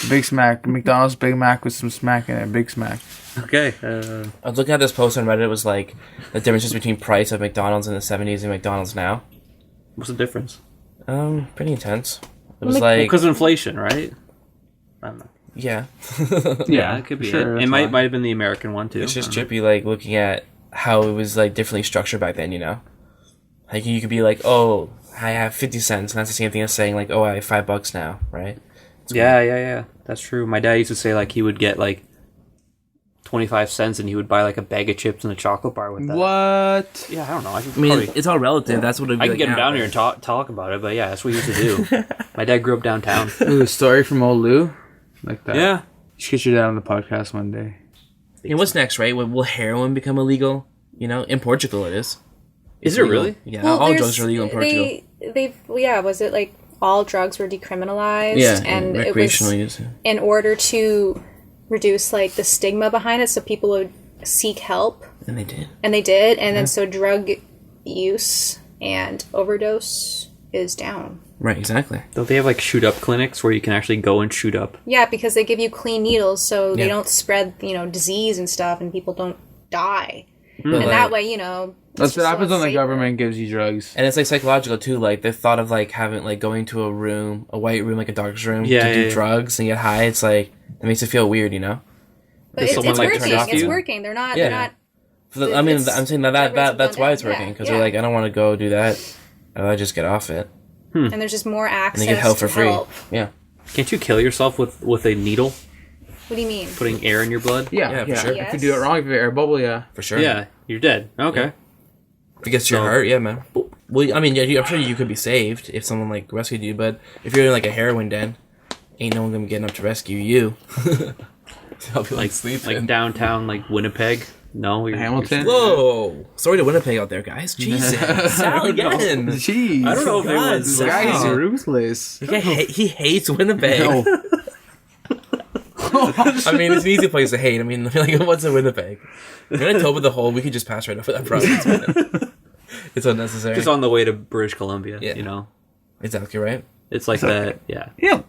Big smack. McDonald's Big Mac with some smack in it. Big smack. Okay. I was looking at this post on Reddit. It was like the differences between price of McDonald's in the 70s and McDonald's now. What's the difference? Pretty intense. It was like Because of inflation, right? I don't know. yeah. Yeah, it could be. sure, It that's might why. have been the American one too. It's just trippy, like looking at how it was like differently structured back then. You know, like you could be like, oh, I have 50 cents, and that's the same thing as saying like, oh, I have $5 now, right? Yeah. That's true. My dad used to say like he would get like 25 cents and he would buy like a bag of chips and a chocolate bar with that. What? Yeah, I don't know. I I mean, it's all relative. That's what it'd be I can like get him now, down right? here and talk about it, but yeah, that's what he used to do. My dad grew up downtown. Ooh, story from old Lou? Like that. Yeah. You should get your dad on the podcast one day. And what's next, right? Will heroin become illegal? You know, in Portugal it is. Is it really? Yeah, all there's- drugs are legal in Portugal. Was it like all drugs were decriminalized? Yeah, and it recreational was use. in order to reduce like the stigma behind it, so people would seek help, And they did. and they did, and then so drug use and overdose is down. Right, exactly. Don't they have like shoot up clinics where you can actually go and shoot up? Yeah, because they give you clean needles, so they Yeah. don't spread disease and stuff, and people don't die. But, And like, that way, That's what happens when the safer. government gives you drugs. and it's like psychological too. Like the thought of like having like going to a room, a white room, like a doctor's room, Yeah, to do yeah. drugs and get high. It's like it makes it feel weird, you know. But Does it's someone, like, turn working. off It's you? working. They're not. Yeah. They're not. I mean, It's- I'm saying that that's why it's working because Yeah. they're like, I don't want to go do that. I just get off it And there's just more and access they get help to for free. help. Yeah, Can't you kill yourself with a needle, What do you mean? putting air in your blood? Yeah, for sure. If you do it wrong, if you air bubble, yeah. for sure. Yeah, you're dead. Okay. If it gets to your So- heart, yeah, man. Well, I mean, yeah, I'm sure you could be saved if someone like rescued you, but if you're in like a heroin den, ain't no one gonna be getting up to rescue you. I'll be like sleeping. Like downtown, like Winnipeg. No, you're, Hamilton? Whoa! Sorry to Winnipeg out there, guys. Jesus, Sal again. Jeez. I don't know if they God, would. This guy is Sal. ruthless. He hates Winnipeg. No. I mean, it's an easy place to hate. I mean, like, what's in Winnipeg? Manitoba, the whole, we could just pass right over that province. Man. It's unnecessary. Just on the way to British Columbia. Yeah. You know, Exactly right. it's like that. Yeah. Yeah.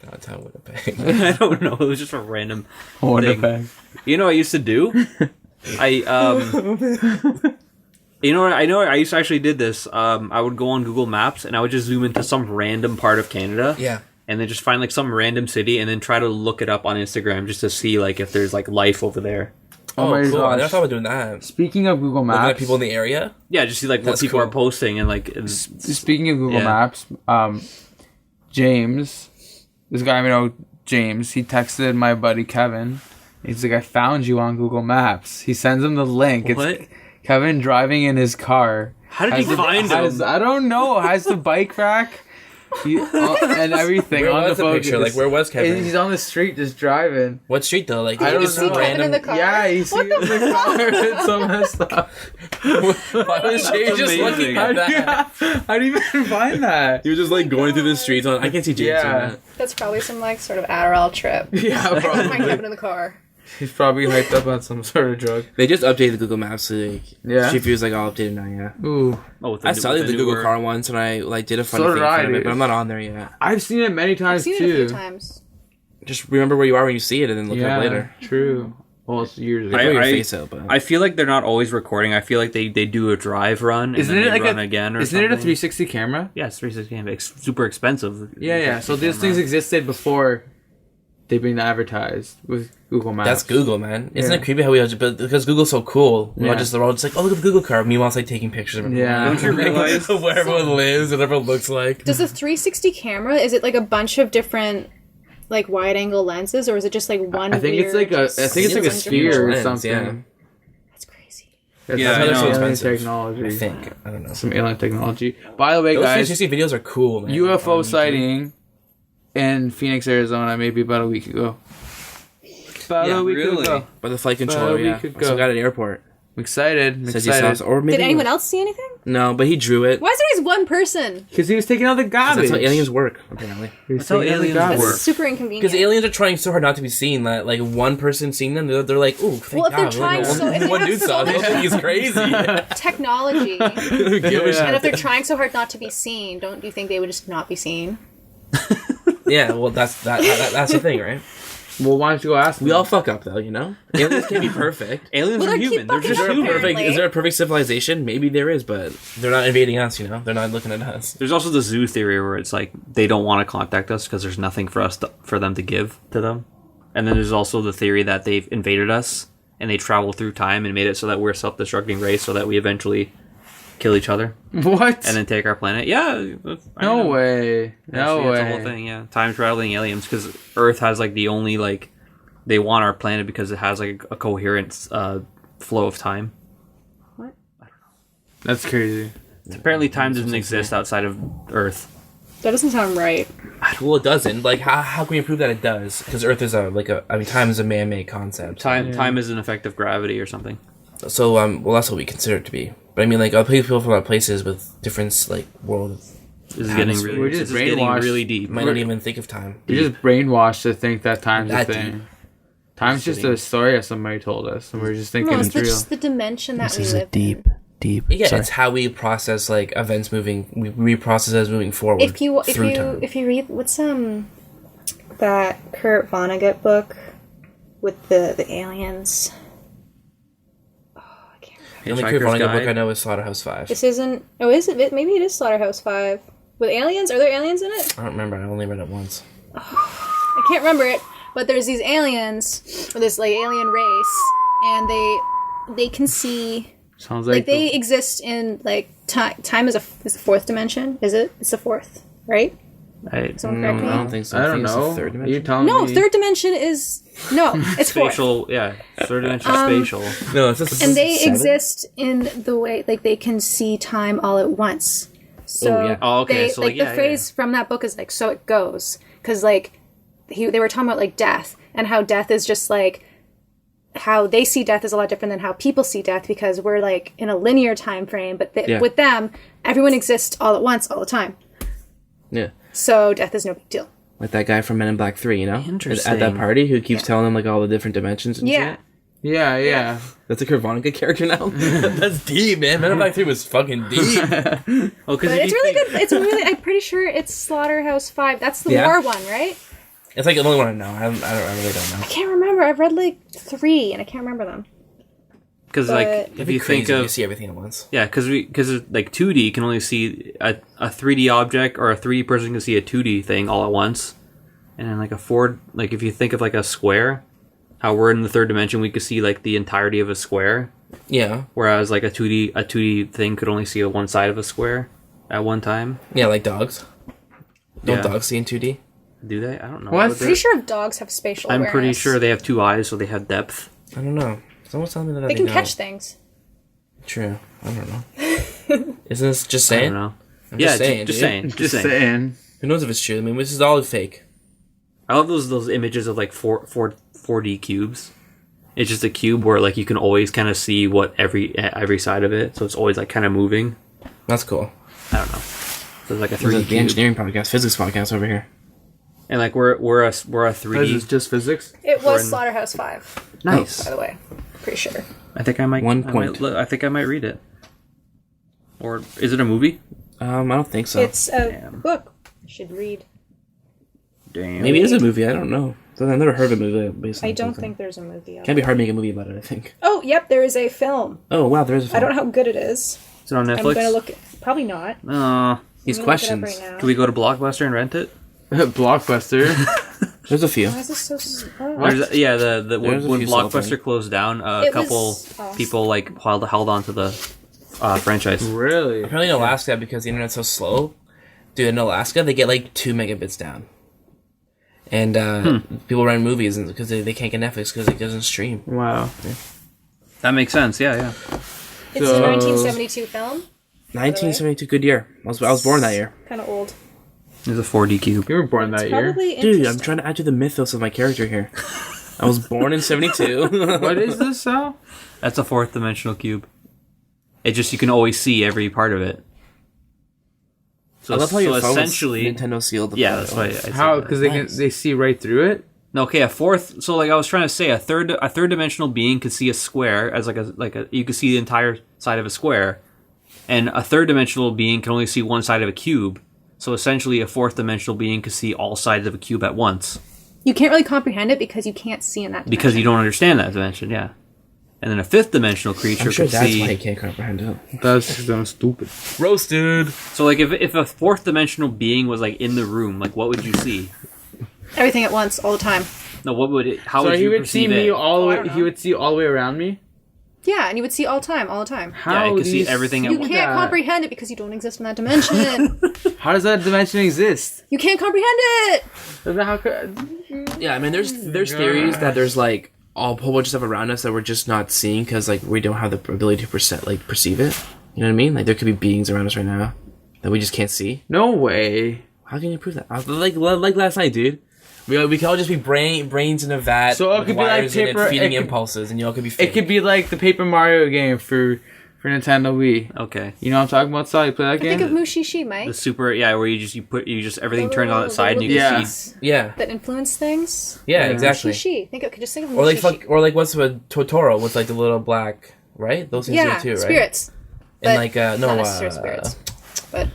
Downtown Winnipeg. I don't know. It was just a random. Winnipeg. You know what I used to do? You know what? I know I used to actually did this. I would go on Google Maps and I would just zoom into some random part of Canada. Yeah. And then just find like some random city and then try to look it up on Instagram just to see like if there's like life over there. Oh my cool. I never gosh. thought about doing that. Speaking of Google Looking Maps, at people in the area. Yeah, just see like what That's people cool. are posting and like speaking of Google Yeah. Maps, James, this guy I know, James, he texted my buddy Kevin. He's like, I found you on Google Maps. He sends him the link. What? It's Kevin driving in his car. How did you find him? I don't know. Has the bike rack and everything Where on was the the focus. picture? Like, where was Kevin? He's on the street just driving. What street though? Like, I don't just know. some See Kevin in the car? Yeah, you see him in the car. It's so messed up. Why was Jay That's just amazing. looking at that? How do you even find that? He was just like going through the streets on. I can't see James doing Yeah. that. That's probably some like sort of Adderall trip. Yeah, Find probably. Kevin in the car. He's probably hyped up on some sort of drug. They just updated the Google Maps to like. Yeah? She feels like all updated now. Yeah. Ooh. Oh, with I saw with the Google newer- car once, and I like did a funny So thing did I, from it, dude. but I'm not on there yet. I've seen it many I've times seen too. it a few times. Just remember where you are when you see it, and then look it Yeah, up later. true. Well, it's years They ago. put your I- face out, but I feel like they're not always recording. I feel like they do a drive run and Isn't then it they like run a again or Isn't something. it a 360 camera? Yeah, it's 360 camera. It's super expensive. Yeah, yeah. So these things existed before they've been advertised with Google Maps. that's Google, man. Isn't Yeah. it creepy how we all but because Google's so cool, we're all Yeah. just they're all just like, oh, look at the Google car. Meanwhile, it's like taking pictures of everyone. Yeah. Don't you realize- where everyone lives and everyone looks like? Does the 360 camera, is it like a bunch of different like wide angle lenses, or is it just like one? I think it's like a. I think it's like a It's sphere or lens, something. yeah. That's crazy. That's Yeah, some I know. alien Expensive. technology. I think I don't know. Some alien technology. By the way, Those guys, 360 videos are cool, man. UFO On YouTube. sighting in Phoenix, Arizona, maybe about a week ago. About Yeah, a week really? ago. By the flight About controller, a yeah. week ago. Some guy at an airport I'm excited. I'm says he saw, excited. or maybe Did anyone else see anything? No, but he drew it. Why is there always one person? Because he was taking out the garbage. That's how aliens work, apparently. He was That's how taking out the aliens garbage. That's work. super inconvenient. Because aliens are trying so hard not to be seen that, like, one person seeing them, they're like, ooh, thank Well, if they're God. trying so- if they one have dude so saw much- this. He's crazy. Technology. Who gives a And shit? if they're trying so hard not to be seen, don't you think they would just not be seen? Yeah, well, that's the thing, right? Well, why don't you go ask them? We all fuck up though, you know. Aliens can't be perfect. Aliens Well, are they keep human. They're fucking just up, human. apparently. Is there a perfect civilization? Maybe there is, but they're not invading us. You know, they're not looking at us. There's also the zoo theory where it's like they don't want to contact us because there's nothing for them to give to them. And then there's also the theory that they've invaded us and they traveled through time and made it so that we're a self-destructing race, so that we eventually kill each other What? and then take our planet. Yeah, No way. No Actually, way. it's a whole thing. Yeah, time traveling aliens, because Earth has like the only like they want our planet because it has like a coherent flow of time. That's crazy. Apparently, time doesn't exist outside of Earth. That doesn't sound right. Well, it doesn't. Like, how can we prove that it does? Because Earth is time is a man-made concept. Time is an effect of gravity or something. So, well, that's what we consider it to be. But I mean, like, other people from other places with different, like, world This is getting Atmosphere. really, We're this just is getting brainwashed. really deep. might not even think of time. You're just brainwashed to think that time's a That thing. deep. Time's just a story that somebody told us, and we're just thinking No, it's it's real. just the dimension that we live in. deep. Yeah, it's how we process like events moving. We process as moving forward. If you through time. if you read what's that Kurt Vonnegut book with the aliens. Oh, I can't remember. The only Hitchhiker's Kurt Vonnegut Guide. book I know is Slaughterhouse 5. This isn't. Oh, is it? Maybe it is Slaughterhouse 5 with aliens. Are there aliens in it? I don't remember. I only read it once. I can't remember it. But there's these aliens, or this like alien race, and they can see. Sounds Like like they exist in like time. Time is is the fourth dimension. Is it? It's the fourth, right? Someone correct me. I don't think so. I don't think it's the know. third Are you dimension. telling No, me? third dimension is no. It's fourth. Spatial, yeah, third dimension spatial. No, it's just And they seven? exist in the way like they can see time all at once. So Oh, yeah. Oh, okay, they, so, like like, yeah, the phrase from that book is like so it goes because like they were talking about like death and how death is just like how they see death is a lot different than how people see death because we're like in a linear time frame, but Yeah. with them everyone exists all at once all the time. Yeah. So death is no big deal. Like that guy from Men in Black 3, you know? At that Interesting. party who keeps telling them like all the different dimensions and Yeah. shit. Yeah, yeah. That's a Kurt Vonnegut character now? That's deep, man. Men in Black 3 was fucking deep. Oh, because But it's really good. It's really. I'm pretty sure it's Slaughterhouse 5. That's the Yeah. war one, right? It's like the only one I know. I really don't know. I can't remember. I've read like 3, and I can't remember them. Because but- like It'd if be you think crazy if of you see everything at once. yeah, because like 2D can only see a 3D object, or a 3D person can see a 2D thing all at once, and then like like if you think of like a square, how we're in the third dimension, we could see like the entirety of a square, Yeah. whereas like a 2D thing could only see one side of a square at one time. Yeah, like dogs. Don't Yeah. dogs see in 2D? Do they? I don't know. What? But Pretty sure dogs have spatial I'm awareness. pretty sure they have 2 eyes, so they have depth. I don't know. Someone's telling me that They can know. catch things. True. I don't know. Isn't this just I saying? don't know. I'm Yeah, just saying, just dude. saying, Just just saying. saying. Who knows if it's true? I mean, this is all fake. I love those images of like 4D cubes. It's just a cube where like you can always kind of see what every side of it, so it's always like kind of moving. That's cool. I don't know. So it's like a This is 3D the cube, engineering podcast, physics podcast over here. and like we're a Is 3D. this just physics? It Or was in- Slaughterhouse 5, Nice. by the way. Pretty sure. I think I might. 1 I point. I think I might read it. Or is it a movie? I don't think so. It's a Damn. book. You should read. Damn. Maybe it is a movie. I don't know. I've never heard of a movie based on I don't something. think there's a movie of Can't it. be hard to make a movie about it, I think. Oh, yep, there is a film. Oh, wow, there is a film. I don't know how good it is. Is it on I'm Netflix? going to look. Probably not. These I'm gonna look it up questions. right now. Can we go to Blockbuster and rent it? Blockbuster. There's a few. Why is this so slow? Yeah, the There's a when few cell Blockbuster phones. closed down, a It couple was awesome. people like held on to the franchise. Really? Apparently in Alaska, because the internet's so slow, dude, in Alaska, they get like 2 megabits down. And people rent movies because they can't get Netflix because it doesn't stream. Wow. That makes sense. Yeah. It's So- a 1972 film. 1972, good year. I was born that year. Kind of old. There's a 4D cube. You were born It's that year. probably Dude, I'm interesting. trying to add to the mythos of my character here. I was born in 72. What is this, Sal? That's a 4th dimensional cube. It just you can always see every part of it. So, I love how your phone's essentially, Nintendo sealed the yeah, photo. that's why. I said How? that. Because they see right through it. No, okay, a 4th. So like I was trying to say, a third dimensional being could see a square as like a you could see the entire side of a square, and a 3rd dimensional being can only see one side of a cube. So essentially, a 4th dimensional being could see all sides of a cube at once. You can't really comprehend it because you can't see in that dimension. Because you don't understand that dimension, yeah. And then a fifth dimensional creature I'm sure could that's see. why he can't comprehend it. That's so stupid. Roasted. So like if a fourth dimensional being was like in the room, like what would you see? Everything at once, all the time. No, what would it? How So would he you would see perceive me it? all the I way. don't He know. would see all the way around me. Yeah, and you would see all the time, all the time. Yeah, you could do see s- everything at You once. can't that? comprehend it because you don't exist in that dimension. How does that dimension exist? You can't comprehend it. How could? Yeah, I mean, there's theories that there's like a whole bunch of stuff around us that we're just not seeing because like we don't have the ability to perceive it. You know what I mean? Like there could be beings around us right now that we just can't see. No way. How can you prove that? Like last night, dude. We could all just be brains in a vat. So it with could be like wires in it paper- feeding it could- impulses, and y'all could be. Fake. It could be like the Paper Mario game for Nintendo Wii. Okay. You know what I'm talking about? So you play that Think of game? Mushishi, Mike. The super, yeah, where you just everything turns on its side and you little can Yeah. see. Yeah, That influence things. yeah, exactly. Mushishi. Just think of Mushishi. Or like what's with Totoro with like the little black, right? Those things yeah, are too, right? spirits. And But like not necessarily spirits. But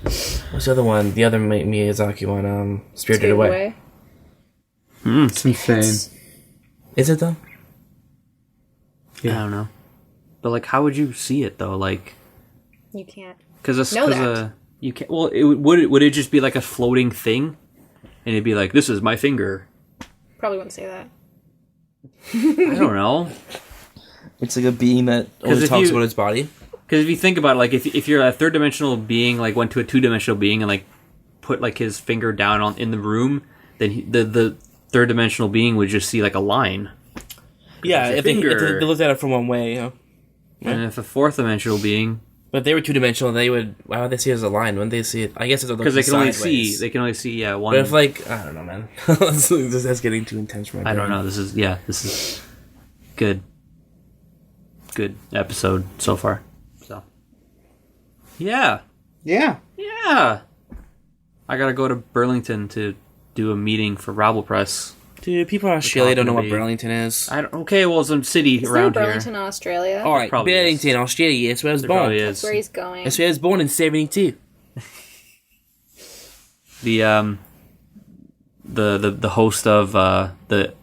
what's the other one? The other Miyazaki one, Spirited Away. It's insane. Is it though? I don't know, but like, how would you see it though? Like, You can't. because Know that. you can't. Well, would it just be like a floating thing, and it'd be like, this is my finger. Probably wouldn't say that. I don't know. It's like a being that only only talks talks about about its body. Because if you think about it, like if you're a third dimensional being, like went to a 2-dimensional being and like put like his finger down in the room, then the third dimensional being would just see like a line. Yeah, It's a if they finger. looked at it from one way, you know. And if a fourth dimensional being, But if they were 2-dimensional, they would. Why would they see it as a line? Wouldn't they see it? I guess it's because they can only see one. But if like I don't know, man. That's getting too intense for my I don't brain. know. This is good episode so far. So yeah. Yeah. I gotta go to Burlington to do a meeting for Rabble Press. Dude, people in Australia don't know what be- Burlington is. Okay, well, some city Is there around Burlington, here. Australia? All right, probably Burlington, Australia. That's where I was There born. probably That's is. where he's going. That's where I was born in '72. The host of the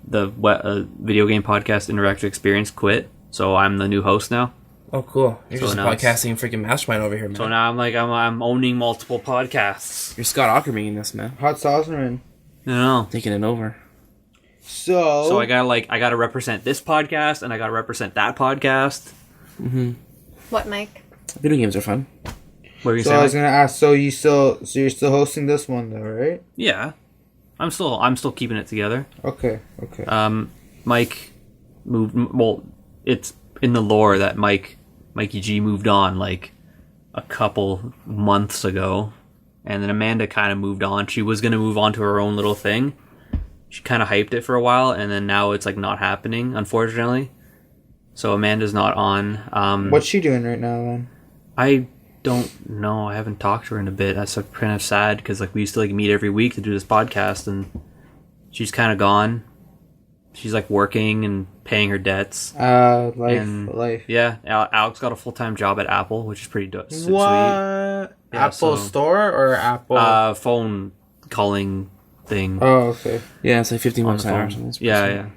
video game podcast Interactive Experience quit, so I'm the new host now. Oh, cool. You're So just a now it's- podcasting freaking mastermind over here, man. So now I'm owning multiple podcasts. You're Scott Aukerman in this, man. Hot saucerman. No. Taking it over. So I gotta represent this podcast and I gotta represent that podcast. What, Mike? Video games are fun. What are you So I was saying? gonna ask. So you're still hosting this one though, right? Yeah, I'm still keeping it together. Okay. Mike moved. Well, it's in the lore that Mikey G moved on like a couple months ago, and then Amanda kind of moved on. She was gonna move on to her own little thing. She kind of hyped it for a while, and then now it's like not happening, unfortunately. So Amanda's not on. What's she doing right now then? I don't know. I haven't talked to her in a bit. That's like, kind of sad because like we used to like meet every week to do this podcast, and she's kind of gone. She's like working and paying her debts. Life. Yeah, Alex got a full-time job at Apple, which is pretty sweet. What? Yeah, Apple so- Store or Apple? Phone calling thing. Oh, okay. Yeah, it's like 15 on bucks the an hour. phone. or something. It's Yeah, pretty yeah.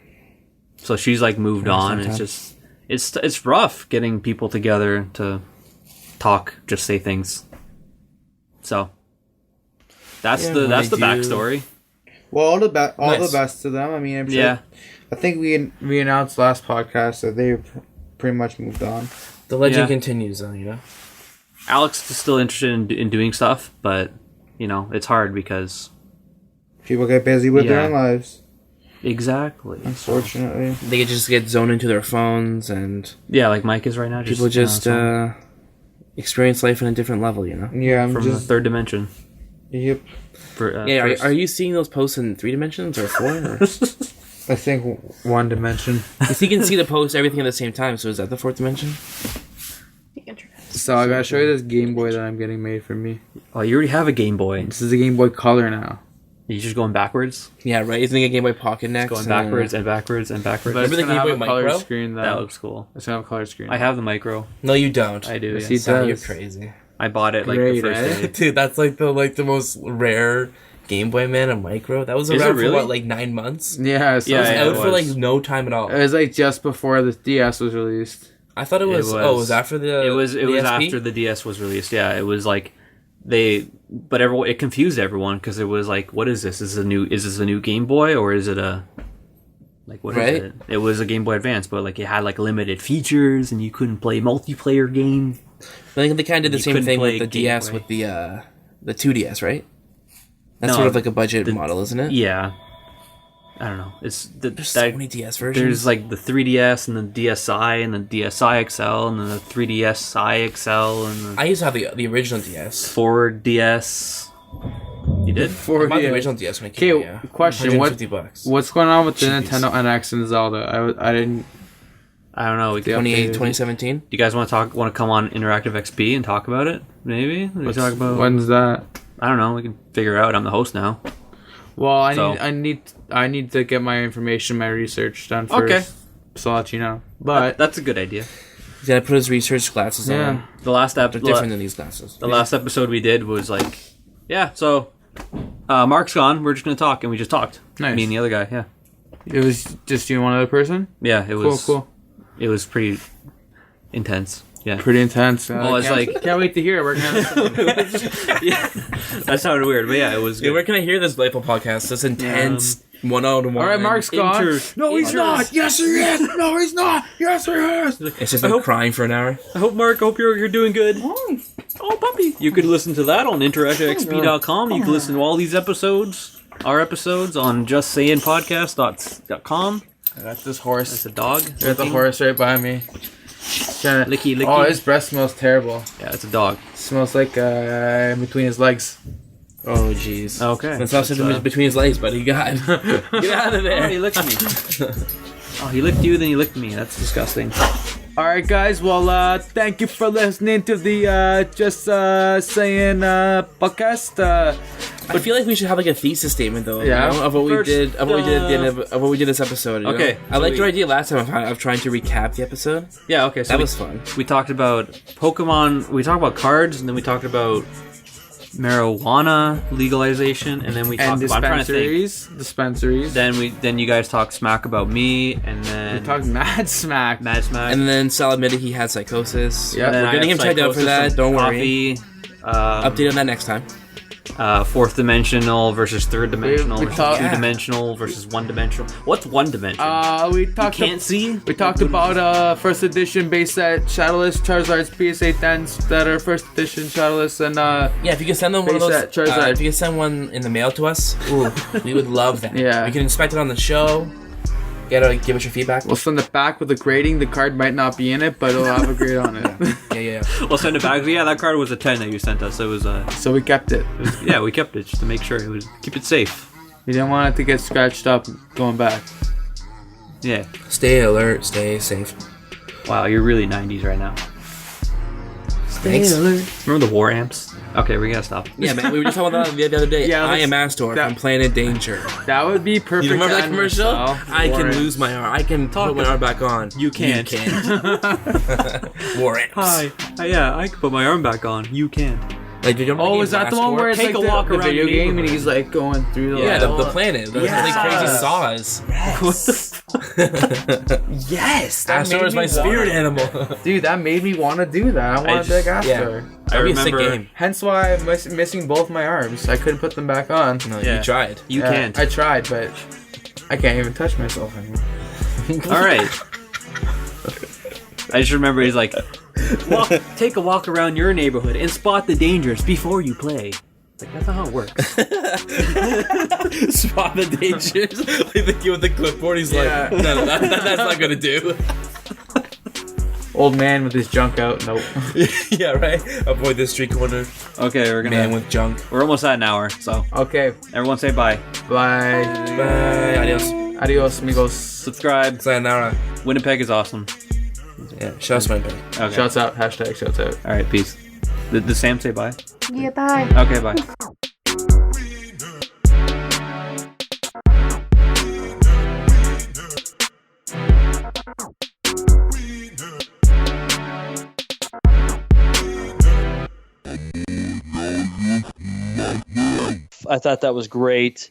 So she's like moved on. It's just it's rough getting people together to talk, just say things. So that's Yeah, the well, that's they the do. backstory. Well, all the Nice. best to them. I mean, I'm sure, Yeah. I think we announced last podcast that they've pretty much moved on. The legend Yeah. continues, though, you know? Alex is still interested in doing stuff, but it's hard because People get busy with their Yeah. own lives, exactly. unfortunately. They could just get zoned into their phones, and Yeah, like Mike is right now. people just experience life on a different level, you know? Yeah, I'm from the just. third dimension. Yep. Yeah, First- are you seeing those posts in 3 dimensions or 4? Or? I think one dimension. Because he can see the post, everything at the same time, so is that the 4th dimension? The internet. So I gotta show you this Game Boy that I'm getting made for me. Oh, you already have a Game Boy. This is a Game Boy Color now. You're just going backwards, Yeah, right? Isn't it a Game Boy Pocket next? going and backwards then- and backwards and backwards. Remember the It's gonna Game have Boy a color Micro? screen though. That looks cool. It's gonna have a color screen. I have the micro. No, you don't. I do. Yes, Yes. he Son, you're does. crazy. I bought it like Great, the first eh? day. Dude, that's like the most rare Game Boy Man and Micro. That was Is it around for really? what, like 9 months? Yeah, so Yeah, It was yeah, out it for like was. no time at all. it was like just before the DS was released. I thought it was. Oh, it was after the. It was the SP? after the DS was released. Yeah, it was like but everyone, it confused everyone because it was like, what is this? Is this a new Game Boy or is it a like what is Right. it? It was a Game Boy Advance, but like it had like limited features and you couldn't play multiplayer game. I think they kind of did the You same couldn't thing play with the Game DS Boy. with the 2DS, right? That's No, sort of like a budget model, isn't it? Yeah, I don't know. It's There's so many DS versions. There's like the 3DS and the DSi and the DSi XL and then the 3DSi XL and the I used to have the original DS. 4DS. You did? I bought the original DS when it came out. Okay, Yeah. question: $150. What's going on with the Jeez. Nintendo NX and Zelda? I didn't. I don't know. We could, 2017. do you guys want to come on Interactive XP and talk about it? Maybe we talk about. When's that? I don't know. We can figure it out. I'm the host now. Well, So- I need to get my information, my research done first. Okay. So I'll let you know. But That's a good idea. He's gotta put his research glasses yeah, on. The last They're different than these glasses. the last episode we did was like, yeah. So Mark's gone. We're just gonna talk, and we just talked. Nice. Me and the other guy. Yeah. it was just you and one other person. Yeah. It Cool, was cool. It was pretty intense. Yeah. Pretty intense. Well, it's like- can't wait to hear it. We're gonna. Yeah. That sounded weird, but yeah, it was. Yeah, Good. where can I hear this delightful podcast? This intense one-on-one. All right, Mark's gone. No, he's not. Yes, he is. No, he's not. Yes, he is. It's just been crying for an hour. I hope you're doing good. Oh, puppy. You could listen to that on interactiveXP.com. You can listen to all these episodes, our episodes, on justsayinpodcast.com. That's this horse. That's a dog. There's the horse right by me. Licky, licky. Oh, his breath smells terrible. Yeah, it's a dog. Smells like in between his legs. Oh, jeez. Okay. That's not something between his legs, buddy. God. Get out of Oh, there. he licked me. Oh, he licked you, then he licked me. That's disgusting. All right, guys. Well, thank you for listening to the Just Saying podcast. I feel like we should have like a thesis statement, though. Yeah. You know, of what we First, did. Of what we did at the end of what we did this episode. You Okay, know? I so liked we- your idea last time of trying to recap the episode. Yeah, okay. So That we- was fun. We talked about Pokemon. We talked about cards, and then we talked about marijuana legalization, and then we And talked about. I'm trying to think. dispensaries. Then you guys talk smack about me, and then We talked mad smack. Mad Smack. And then Sal admitted he had psychosis. Yeah. And then We're I getting him have checked out for psychosis that. from Don't worry. coffee. Update on that next time. Fourth dimensional versus third dimensional we versus talk- Yeah. two dimensional versus one dimensional. What's one dimension? We you talked. can't see. We talked about first edition base set Shadowless Charizard's PSA 10s that are first edition Shadowless and Yeah, if you can send them one of Face those, that, Charizard. if you can send one in the mail to us, ooh, we would love that. Yeah. we can inspect it on the show. Give us your feedback. we'll send it back with a grading. The card might not be in it, but it'll have a grade on it. Yeah. We'll send it back. Yeah, that card was a 10 that you sent us. It was So we kept it. yeah, we kept it just to make sure it was keep it safe. We didn't want it to get scratched up going back. Yeah. Stay alert. Stay safe. Wow, you're really 90s right now. Thanks. Remember the war amps? Okay, we gotta stop. Yeah, man. We were just talking about that the other day. Yeah, I let's- am Astor that- from Planet Danger. That would be perfect. You remember to that end commercial? yourself. I can Warren. lose my arm. I can put my arm back on. You can't. You can't. War amps. Hi. Yeah, I can put my arm back on. You can. Like, did you remember Oh, game is that the one Blast where it's Take like a walk the around video your game and neighborhood. he's like going through the Yeah, the planet. The Yes. crazy saws. Yes, that Astor made is my me spirit wanna- animal. Dude, that made me want to do that. I want to be like Astor. Yeah. I That'd be a sick remember. game. Hence why I'm missing both my arms. I couldn't put them back on. No, Yeah. you tried. You Yeah, can't. I tried, but I can't even touch myself anymore. All right. I just remember he's like, take a walk around your neighborhood and spot the dangers before you play. Like, that's not how it works. Spot the dangers. Like the kid with the clipboard, he's Yeah. like, no, that's not gonna do. Old man with his junk out. Nope. Yeah, right. Avoid this street corner. Okay, we're Man gonna. with junk. We're almost at an hour, so Okay. everyone say bye. Bye. Bye. Adios. Adios, amigos. Subscribe. Sayonara. Winnipeg is awesome. Yeah. Shout out to my buddy. Okay. Shouts out. Hashtag shouts out. All right, peace. Did Sam say bye? Yeah, bye. Okay, bye. I thought that was great.